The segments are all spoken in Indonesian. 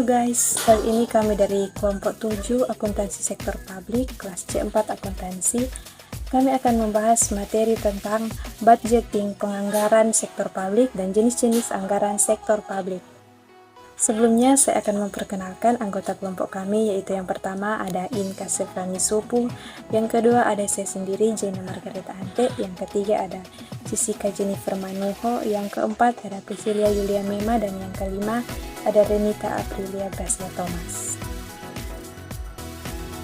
Halo guys, kali ini kami dari kelompok 7 akuntansi sektor publik kelas C4 akuntansi. Kami akan membahas materi tentang budgeting penganggaran sektor publik dan jenis-jenis anggaran sektor publik. Sebelumnya saya akan memperkenalkan anggota kelompok kami, yaitu yang pertama ada Inka Sefrani Supu, yang kedua ada saya sendiri Jaina Margareta Ante, yang ketiga ada Jessica Jennifer Manuho, yang keempat ada Priscilia Yulia Mema, dan yang kelima ada Renita Aprilia Gracia Thomas.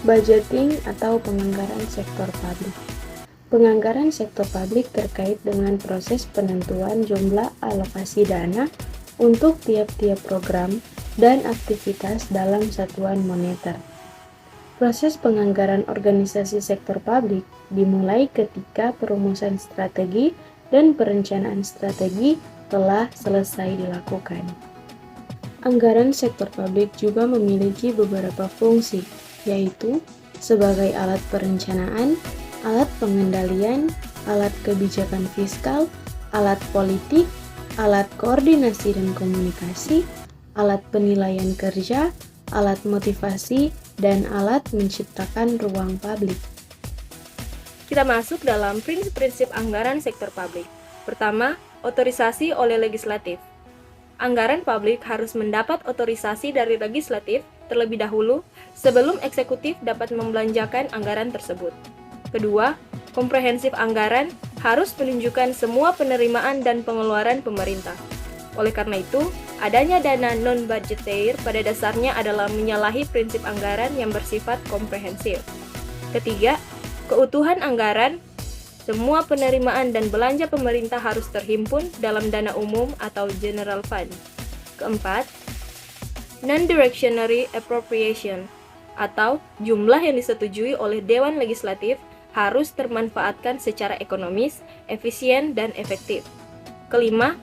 Budgeting atau penganggaran sektor publik. Penganggaran sektor publik terkait dengan proses penentuan jumlah alokasi dana untuk tiap-tiap program dan aktivitas dalam satuan moneter. Proses penganggaran organisasi sektor publik dimulai ketika perumusan strategi dan perencanaan strategi telah selesai dilakukan. Anggaran sektor publik juga memiliki beberapa fungsi, yaitu sebagai alat perencanaan, alat pengendalian, alat kebijakan fiskal, alat politik, alat koordinasi dan komunikasi, alat penilaian kerja, alat motivasi, dan alat menciptakan ruang publik. Kita masuk dalam prinsip-prinsip anggaran sektor publik. Pertama, otorisasi oleh legislatif. Anggaran publik harus mendapat otorisasi dari legislatif terlebih dahulu sebelum eksekutif dapat membelanjakan anggaran tersebut. Kedua, komprehensif anggaran harus menunjukkan semua penerimaan dan pengeluaran pemerintah. Oleh karena itu, adanya dana non-budgeter pada dasarnya adalah menyalahi prinsip anggaran yang bersifat komprehensif. Ketiga, keutuhan anggaran. Semua penerimaan dan belanja pemerintah harus terhimpun dalam dana umum atau general fund. Keempat, non-directionary appropriation atau jumlah yang disetujui oleh Dewan Legislatif harus termanfaatkan secara ekonomis, efisien, dan efektif. Kelima,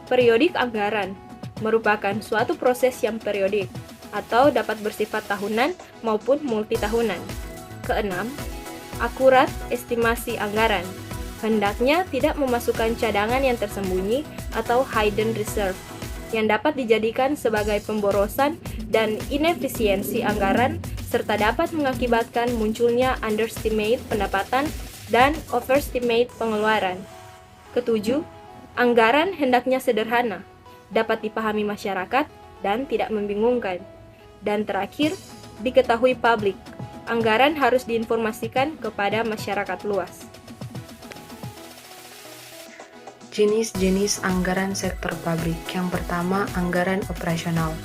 periodik anggaran merupakan suatu proses yang periodik atau dapat bersifat tahunan maupun multitahunan. Keenam, akurat estimasi anggaran. Hendaknya tidak memasukkan cadangan yang tersembunyi atau hidden reserve yang dapat dijadikan sebagai pemborosan dan inefisiensi anggaran serta dapat mengakibatkan munculnya underestimate pendapatan dan overestimate pengeluaran. Ketujuh, anggaran hendaknya sederhana, dapat dipahami masyarakat dan tidak membingungkan. Dan terakhir, diketahui publik. Anggaran harus diinformasikan kepada masyarakat luas. Jenis-jenis anggaran sektor publik. Yang pertama, anggaran operasional.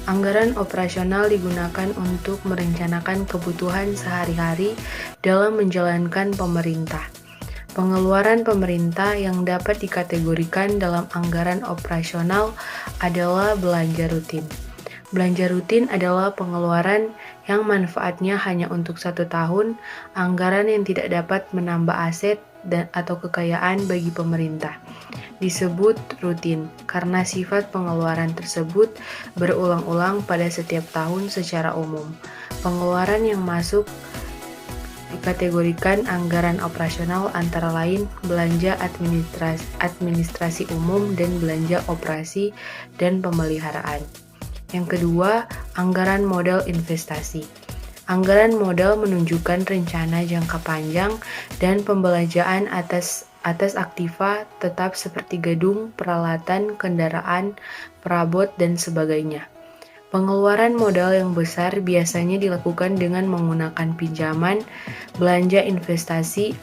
Anggaran operasional digunakan untuk merencanakan kebutuhan sehari-hari dalam menjalankan pemerintah. Pengeluaran pemerintah yang dapat dikategorikan dalam anggaran operasional adalah belanja rutin. Belanja rutin adalah pengeluaran yang manfaatnya hanya untuk 1 tahun, anggaran yang tidak dapat menambah aset atau kekayaan bagi pemerintah. Disebut rutin karena sifat pengeluaran tersebut berulang-ulang pada setiap tahun secara umum. Pengeluaran yang masuk dikategorikan anggaran operasional antara lain belanja administrasi umum dan belanja operasi dan pemeliharaan. Yang kedua, anggaran modal investasi. Anggaran modal menunjukkan rencana jangka panjang dan pembelanjaan atas aktiva tetap seperti gedung, peralatan, kendaraan, perabot, dan sebagainya. Pengeluaran modal yang besar biasanya dilakukan dengan menggunakan pinjaman. Belanja investasi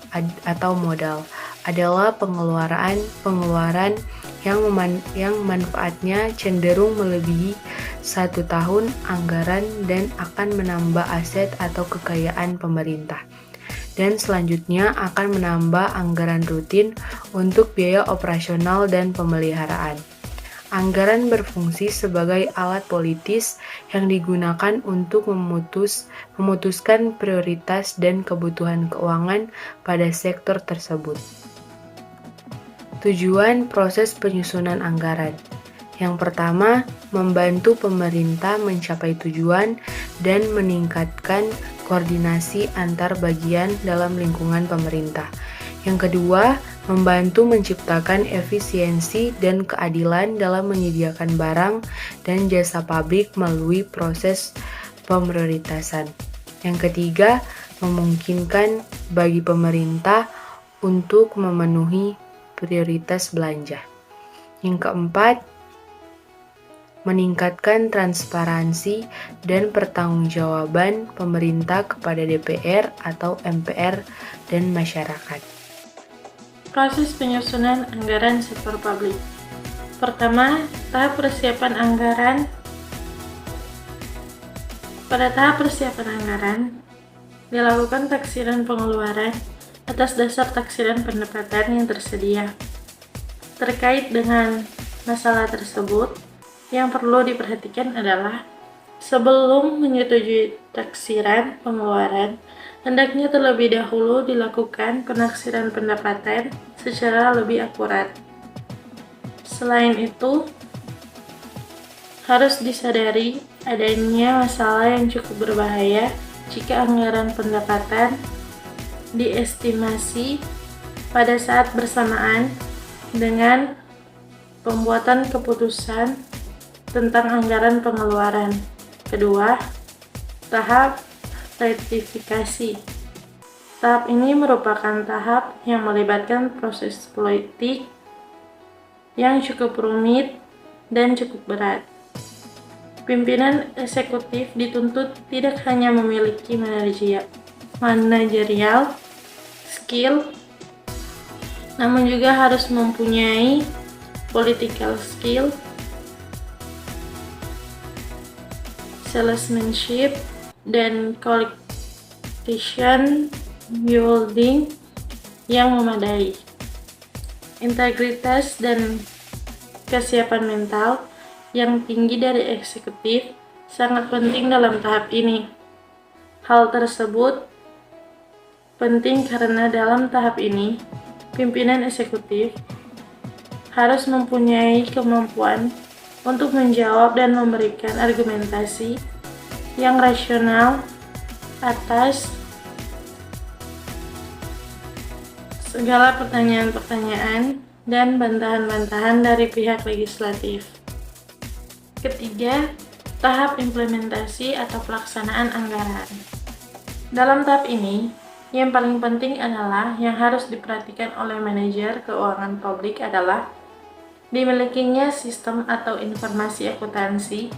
atau modal adalah pengeluaran yang manfaatnya cenderung melebihi 1 tahun anggaran dan akan menambah aset atau kekayaan pemerintah. Dan selanjutnya akan menambah anggaran rutin untuk biaya operasional dan pemeliharaan. Anggaran berfungsi sebagai alat politis yang digunakan untuk memutuskan prioritas dan kebutuhan keuangan pada sektor tersebut. Tujuan proses penyusunan anggaran. Yang pertama, membantu pemerintah mencapai tujuan dan meningkatkan koordinasi antar bagian dalam lingkungan pemerintah. Yang kedua, membantu menciptakan efisiensi dan keadilan dalam menyediakan barang dan jasa publik melalui proses pemprioritasan. Yang ketiga, memungkinkan bagi pemerintah untuk memenuhi prioritas belanja. Yang keempat, meningkatkan transparansi dan pertanggungjawaban pemerintah kepada DPR atau MPR dan masyarakat. Proses penyusunan anggaran sektor publik. Pertama, tahap persiapan anggaran. Pada tahap persiapan anggaran, dilakukan taksiran pengeluaran atas dasar taksiran pendapatan yang tersedia. Terkait dengan masalah tersebut, yang perlu diperhatikan adalah sebelum menyetujui taksiran pengeluaran, hendaknya terlebih dahulu dilakukan penaksiran pendapatan secara lebih akurat. Selain itu, harus disadari adanya masalah yang cukup berbahaya jika anggaran pendapatan diestimasi pada saat bersamaan dengan pembuatan keputusan tentang anggaran pengeluaran. Kedua, tahap ratifikasi. Tahap ini merupakan tahap yang melibatkan proses politik yang cukup rumit dan cukup berat. Pimpinan eksekutif dituntut tidak hanya memiliki manajerial skill, namun juga harus mempunyai political skill, salesmanship, dan coalition building yang memadai. Integritas dan kesiapan mental yang tinggi dari eksekutif sangat penting dalam tahap ini. Hal tersebut penting karena dalam tahap ini, pimpinan eksekutif harus mempunyai kemampuan untuk menjawab dan memberikan argumentasi yang rasional atas segala pertanyaan-pertanyaan dan bantahan-bantahan dari pihak legislatif. Ketiga, tahap implementasi atau pelaksanaan anggaran. Dalam tahap ini, yang paling penting adalah yang harus diperhatikan oleh manajer keuangan publik adalah dimilikinya sistem atau informasi akuntansi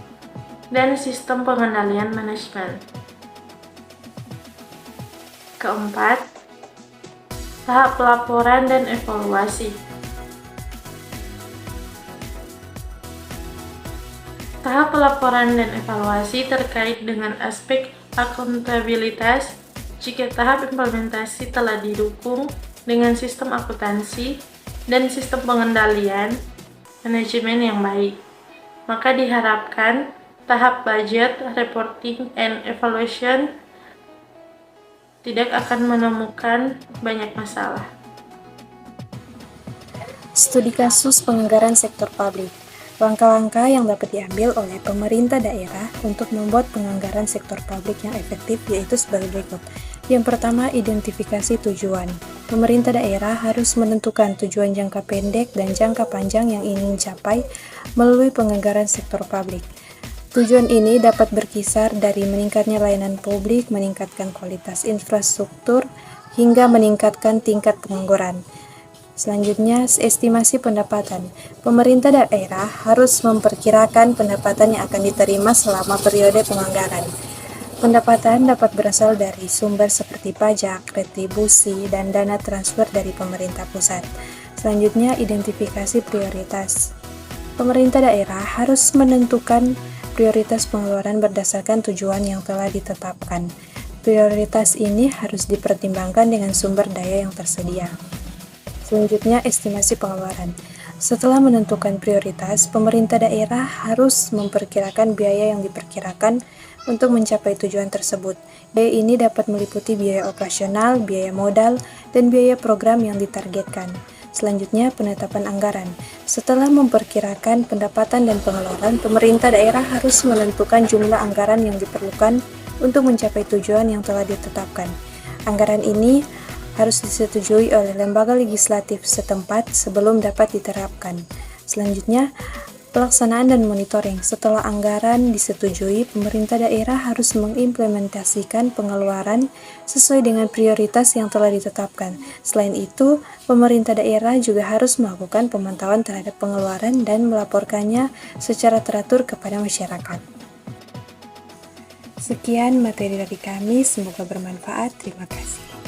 dan sistem pengendalian manajemen. Keempat, tahap pelaporan dan evaluasi. Tahap pelaporan dan evaluasi terkait dengan aspek akuntabilitas. Jika tahap implementasi telah didukung dengan sistem akuntansi dan sistem pengendalian manajemen yang baik, maka diharapkan tahap budget, reporting, and evaluation tidak akan menemukan banyak masalah. Studi kasus penganggaran sektor publik. Langkah-langkah yang dapat diambil oleh pemerintah daerah untuk membuat penganggaran sektor publik yang efektif yaitu sebagai berikut. Yang pertama, identifikasi tujuan. Pemerintah daerah harus menentukan tujuan jangka pendek dan jangka panjang yang ingin dicapai melalui penganggaran sektor publik. Tujuan ini dapat berkisar dari meningkatnya layanan publik, meningkatkan kualitas infrastruktur, hingga meningkatkan tingkat pengangguran. Selanjutnya, estimasi pendapatan. Pemerintah daerah harus memperkirakan pendapatan yang akan diterima selama periode penganggaran. Pendapatan dapat berasal dari sumber seperti pajak, retribusi, dan dana transfer dari pemerintah pusat. Selanjutnya, identifikasi prioritas. Pemerintah daerah harus menentukan prioritas pengeluaran berdasarkan tujuan yang telah ditetapkan. Prioritas ini harus dipertimbangkan dengan sumber daya yang tersedia. Selanjutnya, estimasi pengeluaran. Setelah menentukan prioritas, pemerintah daerah harus memperkirakan biaya yang diperkirakan untuk mencapai tujuan tersebut. Biaya ini dapat meliputi biaya operasional, biaya modal, dan biaya program yang ditargetkan. Selanjutnya, penetapan anggaran. Setelah memperkirakan pendapatan dan pengeluaran, pemerintah daerah harus menentukan jumlah anggaran yang diperlukan untuk mencapai tujuan yang telah ditetapkan. Anggaran ini harus disetujui oleh lembaga legislatif setempat sebelum dapat diterapkan. Selanjutnya, pelaksanaan dan monitoring. Setelah anggaran disetujui, pemerintah daerah harus mengimplementasikan pengeluaran sesuai dengan prioritas yang telah ditetapkan. Selain itu, pemerintah daerah juga harus melakukan pemantauan terhadap pengeluaran dan melaporkannya secara teratur kepada masyarakat. Sekian materi dari kami, semoga bermanfaat. Terima kasih.